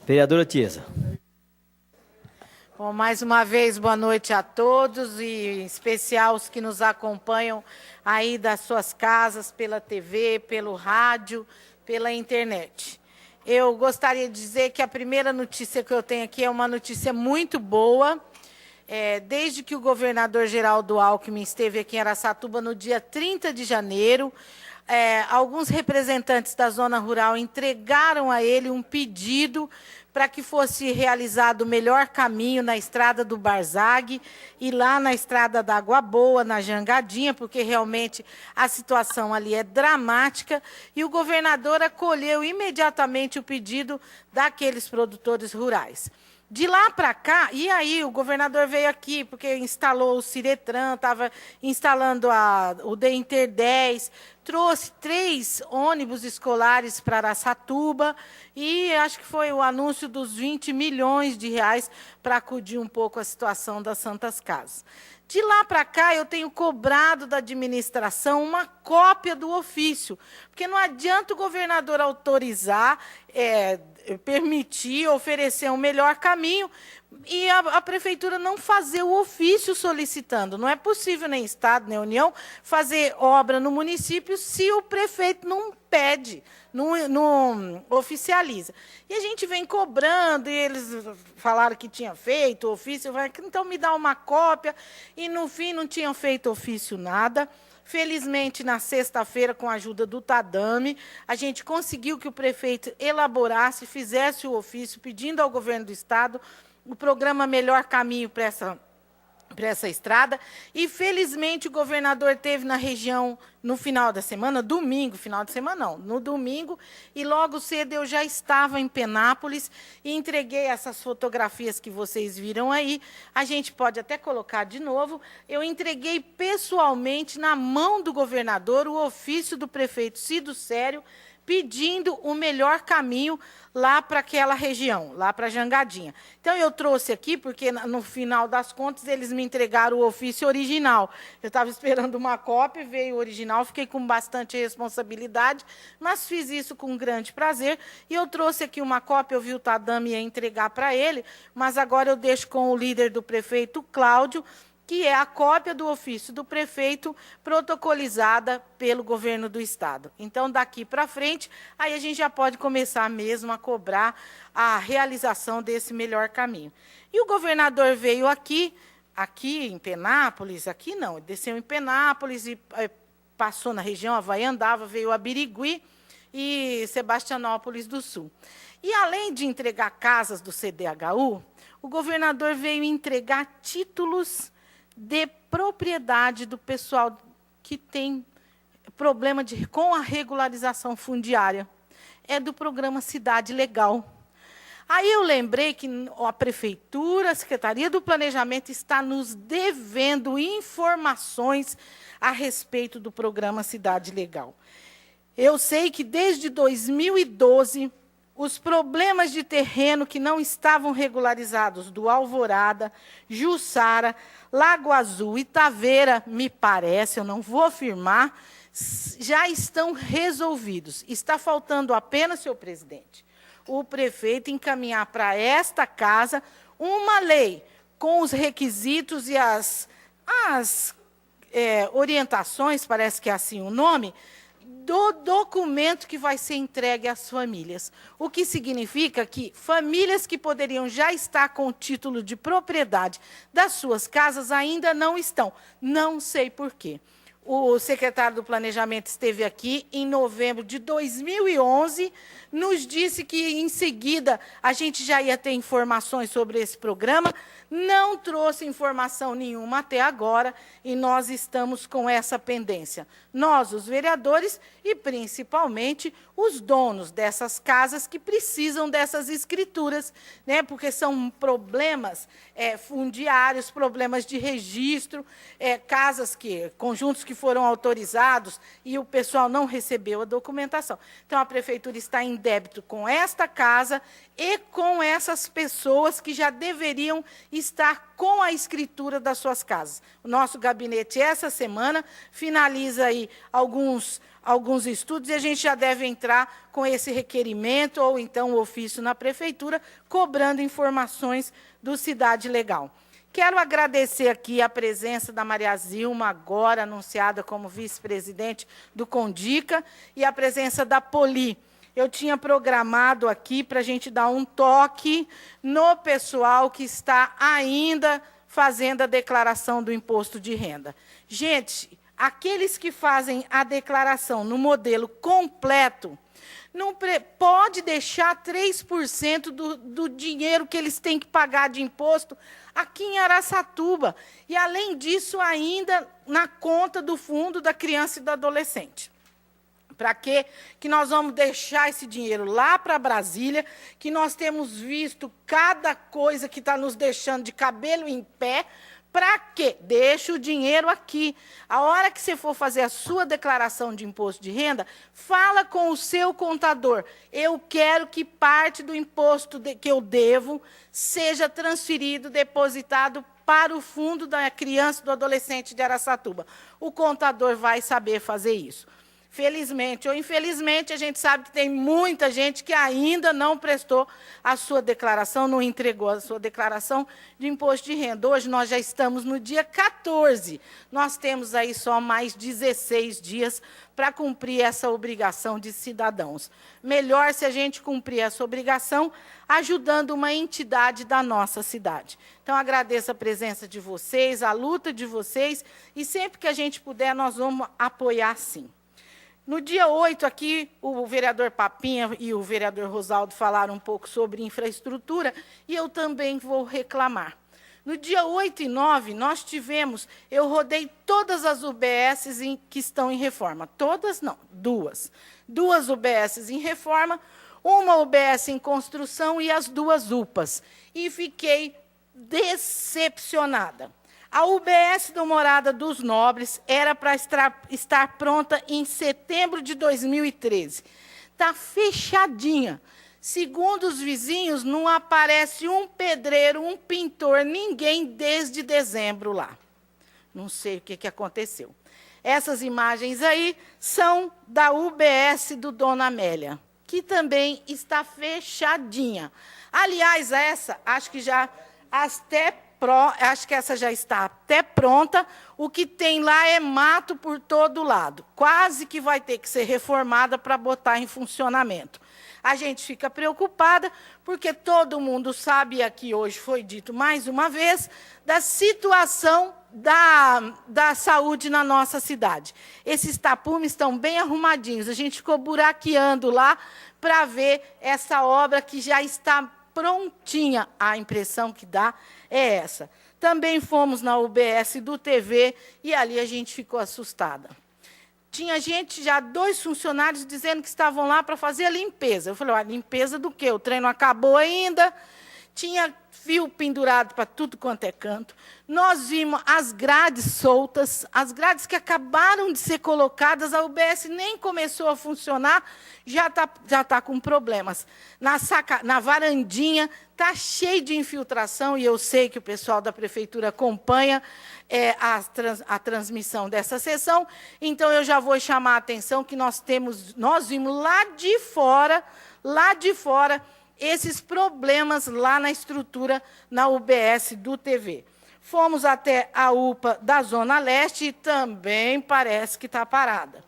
Vereadora Tiesa. Bom, mais uma vez, boa noite a todos e em especial os que nos acompanham aí das suas casas, pela TV, pelo rádio, pela internet. Eu gostaria de dizer que a primeira notícia que eu tenho aqui é uma notícia muito boa. Desde que o governador Geraldo Alckmin esteve aqui em Araçatuba no dia 30 de janeiro, alguns representantes da zona rural entregaram a ele um pedido para que fosse realizado o melhor caminho na estrada do Barzag e lá na estrada da Água Boa, na Jangadinha, porque realmente a situação ali é dramática, e o governador acolheu imediatamente o pedido daqueles produtores rurais. De lá para cá, e aí o governador veio aqui, porque instalou o Ciretran, estava instalando o DEINTER 10, trouxe 3 ônibus escolares para Araçatuba, e acho que foi o anúncio dos 20 milhões de reais para acudir um pouco a situação das Santas Casas. De lá para cá, eu tenho cobrado da administração uma cópia do ofício, porque não adianta o governador autorizar, permitir, oferecer um melhor caminho e a prefeitura não fazer o ofício solicitando. Não é possível, nem Estado, nem União, fazer obra no município se o prefeito não pede, não oficializa. E a gente vem cobrando, e eles falaram que tinha feito ofício, eu falei, então me dá uma cópia, e no fim não tinham feito ofício nada. Felizmente, na sexta-feira, com a ajuda do Tadame, a gente conseguiu que o prefeito elaborasse, fizesse o ofício, pedindo ao governo do Estado o programa Melhor Caminho para essa estrada, e felizmente o governador esteve na região no final da semana, domingo, final de semana não, no domingo, e logo cedo eu já estava em Penápolis e entreguei essas fotografias que vocês viram aí. A gente pode até colocar de novo. Eu entreguei pessoalmente na mão do governador o ofício do prefeito Cido Sério, pedindo o melhor caminho lá para aquela região, lá para Jangadinha. Então, eu trouxe aqui, porque, no final das contas, eles me entregaram o ofício original. Eu estava esperando uma cópia, veio o original, fiquei com bastante responsabilidade, mas fiz isso com grande prazer, e eu trouxe aqui uma cópia, eu vi o Tadame ia entregar para ele, mas agora eu deixo com o líder do prefeito, Cláudio, que é a cópia do ofício do prefeito protocolizada pelo governo do Estado. Então, daqui para frente, aí a gente já pode começar mesmo a cobrar a realização desse melhor caminho. E o governador veio aqui em Penápolis, aqui não, desceu em Penápolis e passou na região Havaiandava, veio a Birigui e Sebastianópolis do Sul. E, além de entregar casas do CDHU, o governador veio entregar títulos de propriedade do pessoal que tem problema com a regularização fundiária. É do programa Cidade Legal. Aí eu lembrei que a Prefeitura, a Secretaria do Planejamento está nos devendo informações a respeito do programa Cidade Legal. Eu sei que desde 2012... os problemas de terreno que não estavam regularizados do Alvorada, Jussara, Lago Azul e Taveira, me parece, eu não vou afirmar, já estão resolvidos. Está faltando apenas, senhor presidente, o prefeito encaminhar para esta casa uma lei com os requisitos e as orientações, parece que é assim o nome, do documento que vai ser entregue às famílias. O que significa que famílias que poderiam já estar com o título de propriedade das suas casas ainda não estão. Não sei por quê. O secretário do Planejamento esteve aqui em novembro de 2011, nos disse que, em seguida, a gente já ia ter informações sobre esse programa, não trouxe informação nenhuma até agora, e nós estamos com essa pendência. Nós, os vereadores, e principalmente os donos dessas casas que precisam dessas escrituras, né, porque são problemas fundiários, problemas de registro, conjuntos que que foram autorizados e o pessoal não recebeu a documentação. Então, a prefeitura está em débito com esta casa e com essas pessoas que já deveriam estar com a escritura das suas casas. O nosso gabinete, essa semana, finaliza aí alguns estudos e a gente já deve entrar com esse requerimento ou, então, o ofício na prefeitura, cobrando informações do Cidade Legal. Quero agradecer aqui a presença da Maria Zilma, agora anunciada como vice-presidente do Condica, e a presença da Poli. Eu tinha programado aqui para a gente dar um toque no pessoal que está ainda fazendo a declaração do imposto de renda. Gente, aqueles que fazem a declaração no modelo completo, não pode deixar 3% do dinheiro que eles têm que pagar de imposto aqui em Araçatuba. E, além disso, ainda na conta do Fundo da Criança e do Adolescente. Para quê? Que nós vamos deixar esse dinheiro lá para Brasília, que nós temos visto cada coisa que está nos deixando de cabelo em pé. Para quê? Deixa o dinheiro aqui. A hora que você for fazer a sua declaração de imposto de renda, fala com o seu contador. Eu quero que parte do imposto que eu devo seja transferido, depositado para o Fundo da Criança e do Adolescente de Araçatuba. O contador vai saber fazer isso. Felizmente ou infelizmente, a gente sabe que tem muita gente que ainda não prestou a sua declaração, não entregou a sua declaração de imposto de renda. Hoje nós já estamos no dia 14. Nós temos aí só mais 16 dias para cumprir essa obrigação de cidadãos. Melhor se a gente cumprir essa obrigação ajudando uma entidade da nossa cidade. Então, agradeço a presença de vocês, a luta de vocês, e sempre que a gente puder, nós vamos apoiar sim. No dia 8, aqui, o vereador Papinha e o vereador Rosaldo falaram um pouco sobre infraestrutura, e eu também vou reclamar. No dia 8 e 9, nós tivemos, eu rodei todas as UBSs que estão em reforma. Todas não, duas. Duas UBSs em reforma, uma UBS em construção e as duas UPAs. E fiquei decepcionada. A UBS do Morada dos Nobres era para estar pronta em setembro de 2013. Está fechadinha. Segundo os vizinhos, não aparece um pedreiro, um pintor, ninguém desde dezembro lá. Não sei o que aconteceu. Essas imagens aí são da UBS do Dona Amélia, que também está fechadinha. Aliás, essa, acho que essa já está até pronta. O que tem lá é mato por todo lado. Quase que vai ter que ser reformada para botar em funcionamento. A gente fica preocupada, porque todo mundo sabe, e aqui hoje foi dito mais uma vez, da situação da saúde na nossa cidade. Esses tapumes estão bem arrumadinhos. A gente ficou buraqueando lá para ver essa obra que já está prontinha. A impressão que dá é essa. Também fomos na UBS do TV e ali a gente ficou assustada. Tinha gente, já 2 funcionários, dizendo que estavam lá para fazer a limpeza. Eu falei, limpeza do quê? O trem não acabou ainda. Tinha fio pendurado para tudo quanto é canto. Nós vimos as grades soltas, as grades que acabaram de ser colocadas, a UBS nem começou a funcionar, já tá com problemas. Na varandinha, está cheio de infiltração, e eu sei que o pessoal da prefeitura acompanha a transmissão dessa sessão, então eu já vou chamar a atenção que nós vimos lá de fora, esses problemas lá na estrutura, na UBS do TV. Fomos até a UPA da Zona Leste e também parece que está parada.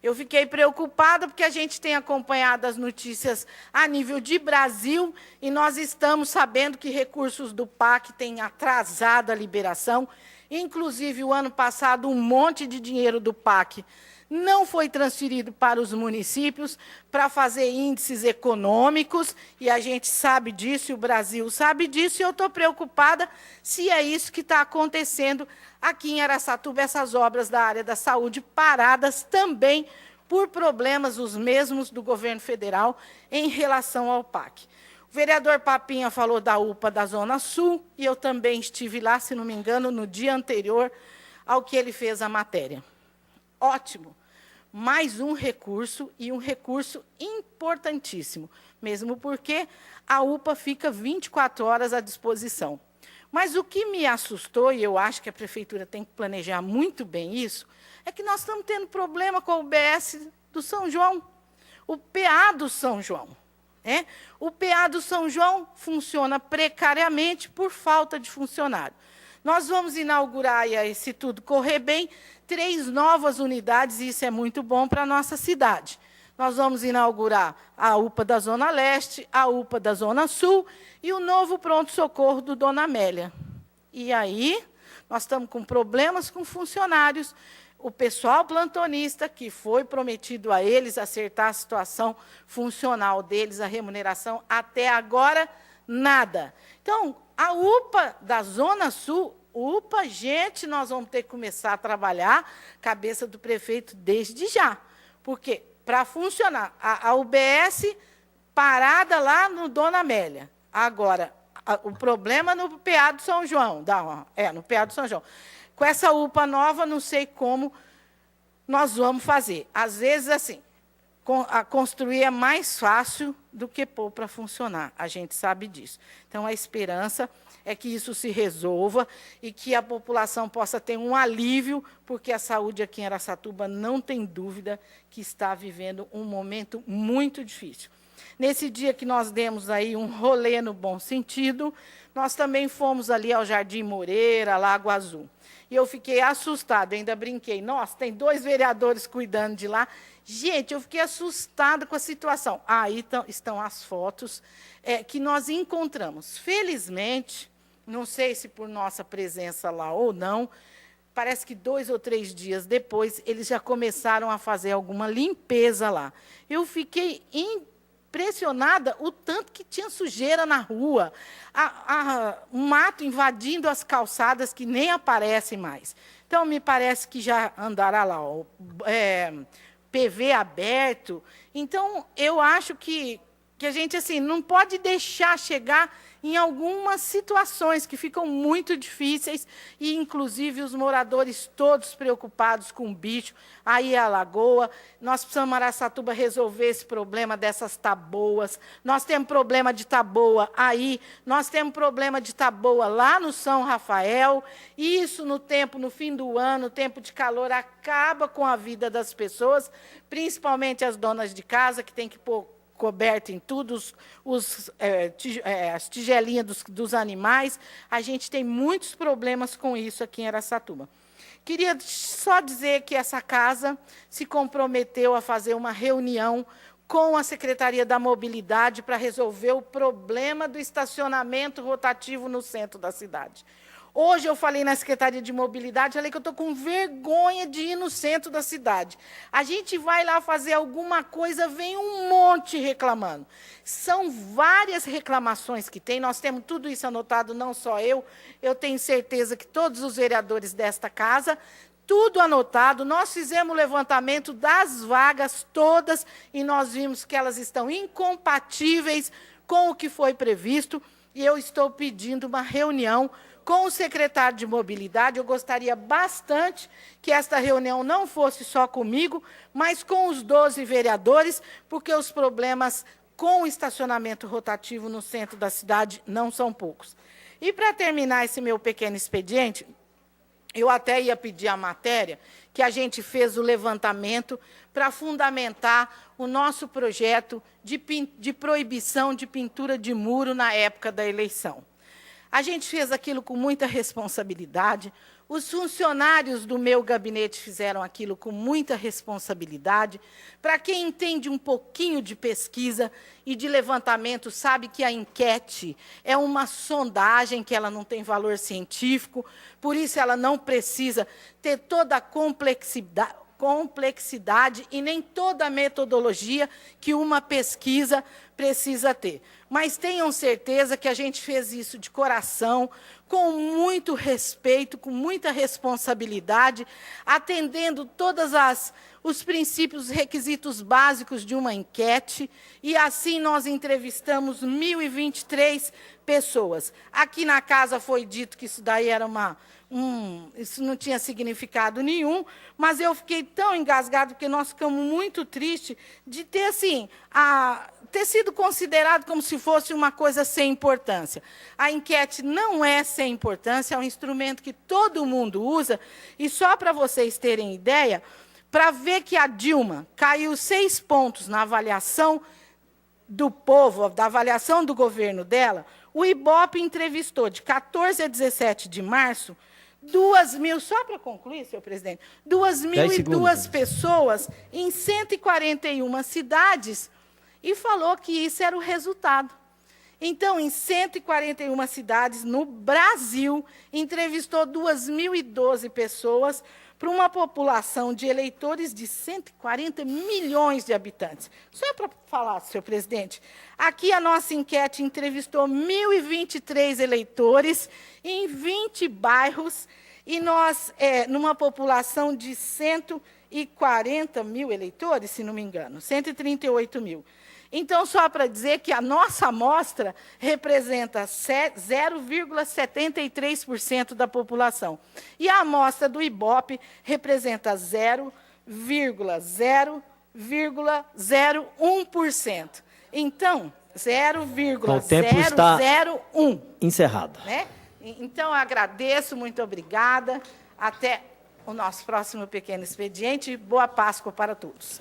Eu fiquei preocupada porque a gente tem acompanhado as notícias a nível de Brasil e nós estamos sabendo que recursos do PAC têm atrasado a liberação. Inclusive, o ano passado, um monte de dinheiro do PAC não foi transferido para os municípios para fazer índices econômicos, e a gente sabe disso, e o Brasil sabe disso, e eu estou preocupada se é isso que está acontecendo aqui em Araçatuba, essas obras da área da saúde paradas também por problemas os mesmos do governo federal em relação ao PAC. O vereador Papinha falou da UPA da Zona Sul, e eu também estive lá, se não me engano, no dia anterior ao que ele fez a matéria. ótimo. Mais um recurso, e um recurso importantíssimo, mesmo porque a UPA fica 24 horas à disposição. Mas o que me assustou, e eu acho que a prefeitura tem que planejar muito bem isso, é que nós estamos tendo problema com o UBS do São João, o PA do São João. O PA do São João funciona precariamente por falta de funcionário. Nós vamos inaugurar, e se tudo correr bem, 3 novas unidades, e isso é muito bom para a nossa cidade. Nós vamos inaugurar a UPA da Zona Leste, a UPA da Zona Sul e o novo pronto-socorro do Dona Amélia. E aí, nós estamos com problemas com funcionários. O pessoal plantonista, que foi prometido a eles acertar a situação funcional deles, a remuneração, até agora, nada. Então, a UPA da Zona Sul, UPA, gente, nós vamos ter que começar a trabalhar, cabeça do prefeito, desde já. Porque, para funcionar, a UBS parada lá no Dona Amélia. Agora, o problema no PA do São João, no PA do São João. Com essa UPA nova, não sei como nós vamos fazer. Às vezes, assim, construir é mais fácil do que pôr para funcionar. A gente sabe disso. Então, a esperança é que isso se resolva e que a população possa ter um alívio, porque a saúde aqui em Araçatuba, não tem dúvida, que está vivendo um momento muito difícil. Nesse dia que nós demos aí um rolê no bom sentido, nós também fomos ali ao Jardim Moreira, Lago Azul. E eu fiquei assustada, ainda brinquei. Nossa, tem 2 vereadores cuidando de lá. Gente, eu fiquei assustada com a situação. Aí estão as fotos que nós encontramos. Felizmente, não sei se por nossa presença lá ou não, parece que 2 ou 3 dias depois, eles já começaram a fazer alguma limpeza lá. Eu fiquei impressionada o tanto que tinha sujeira na rua, um mato invadindo as calçadas que nem aparecem mais. Então, me parece que já andará lá, PV aberto. Então, eu acho que a gente assim, não pode deixar chegar em algumas situações que ficam muito difíceis, e, inclusive, os moradores todos preocupados com o bicho. Aí a lagoa, nós precisamos, Araçatuba, resolver esse problema dessas taboas. Nós temos problema de taboa aí, nós temos problema de taboa lá no São Rafael. Isso, no fim do ano, tempo de calor, acaba com a vida das pessoas, principalmente as donas de casa, que têm que pôr coberta em tudo, as tigelinhas dos animais. A gente tem muitos problemas com isso aqui em Araçatuba. Queria só dizer que essa casa se comprometeu a fazer uma reunião com a Secretaria da Mobilidade para resolver o problema do estacionamento rotativo no centro da cidade. Hoje eu falei na Secretaria de Mobilidade, falei que eu estou com vergonha de ir no centro da cidade. A gente vai lá fazer alguma coisa, vem um monte reclamando. São várias reclamações que tem, nós temos tudo isso anotado, não só eu tenho certeza que todos os vereadores desta casa, tudo anotado. Nós fizemos o levantamento das vagas todas e nós vimos que elas estão incompatíveis com o que foi previsto, e eu estou pedindo uma reunião com o secretário de Mobilidade. Eu gostaria bastante que esta reunião não fosse só comigo, mas com os 12 vereadores, porque os problemas com o estacionamento rotativo no centro da cidade não são poucos. E, para terminar esse meu pequeno expediente, eu até ia pedir a matéria, que a gente fez o levantamento para fundamentar o nosso projeto de proibição de pintura de muro na época da eleição. A gente fez aquilo com muita responsabilidade, os funcionários do meu gabinete fizeram aquilo com muita responsabilidade. Para quem entende um pouquinho de pesquisa e de levantamento, sabe que a enquete é uma sondagem, que ela não tem valor científico, por isso ela não precisa ter toda a complexidade e nem toda a metodologia que uma pesquisa precisa ter. Mas tenham certeza que a gente fez isso de coração, com muito respeito, com muita responsabilidade, atendendo todos os princípios, os requisitos básicos de uma enquete, e assim nós entrevistamos 1.023 pessoas. Aqui na casa foi dito que isso daí era uma isso não tinha significado nenhum, mas eu fiquei tão engasgado, porque nós ficamos muito tristes de ter, assim, ter sido considerado como se fosse uma coisa sem importância. A enquete não é sem importância, é um instrumento que todo mundo usa, e só para vocês terem ideia, para ver que a Dilma caiu 6 pontos na avaliação do povo, da avaliação do governo dela, o Ibope entrevistou, de 14 a 17 de março, 2.000, só para concluir, senhor presidente, 2.002 pessoas em 141 cidades, e falou que isso era o resultado. Então, em 141 cidades no Brasil, entrevistou 2.012 pessoas para uma população de eleitores de 140 milhões de habitantes. Só para falar, senhor presidente, aqui a nossa enquete entrevistou 1.023 eleitores em 20 bairros, e nós, numa população de 140 mil eleitores, se não me engano, 138 mil. Então, só para dizer que a nossa amostra representa 0,73% da população. E a amostra do Ibope representa 0,001%. Então, 0,001. O tempo está encerrado. Né? Então, agradeço, muito obrigada. Até o nosso próximo pequeno expediente. Boa Páscoa para todos.